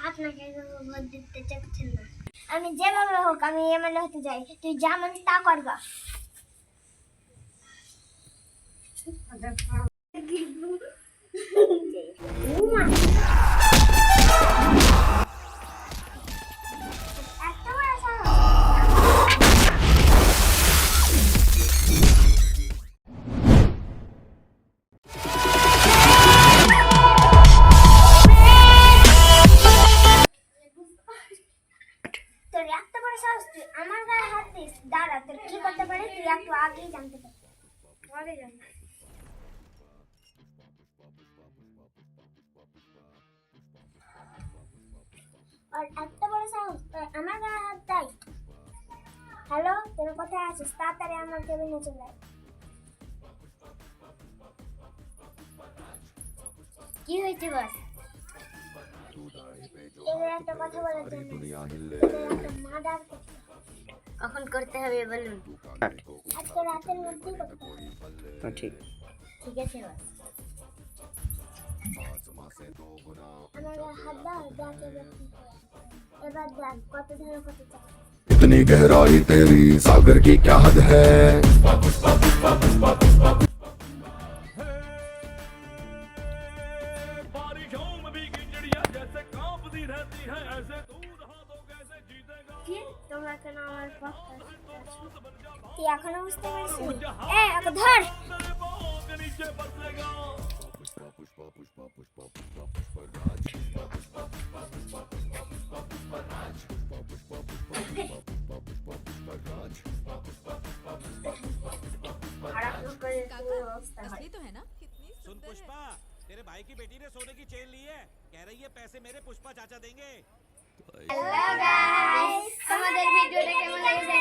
আপনাকে ভোট দিতে চাচ্ছেন না। আমি যেভাবে হোক আমি এমএলএ হতে চাই, তুই যা মন তা করবা। তোর এত বড় সাহস, তুই আমার গায়ে হাত দিস? দাঁড়া, তোর কি করতে পারে তুই একটু আগেই জানতে পারবি। আগে জান। আর এত বড় সাহস, তুই আমার গায়ে হাত দেয়? হ্যালো, তোর কোথায় আছিস? তাড়াতাড়ি আমার কেবিনে চলে আয়। কি হয়েছে বস? তোদের একটা কথা বলার জন্য তোদের একটা মার্ডার করতে। কখন করতে হবে বলুন? আজকে রাতের মধ্যেই করতে হবে। ঠিক ঠিক আছে বস। আমার হাত দাও, দেখ এবার দেখ কত ধরে কত চাই। इतनी गहराई तेरी सागर की क्या हद है। बारिशों में भी गिजड़िया जैसे कांपती रहती है, ऐसे तू रहा तो कैसे जीतेगा। কি তোমরা কেন আমার পক্ষে তুই এখনো বুঝতে পারছিস? ওকে ধর। तेरे पाँव के नीचे बसेगा। असली तो है ना? सुन पुष्पा, तेरे भाई की बेटी ने सोने की चेन ली है, कह रही है पैसे मेरे पुष्पा चाचा देंगे। হ্যালো গাইস, আমাদের ভিডিওটা কেমন লেগেছে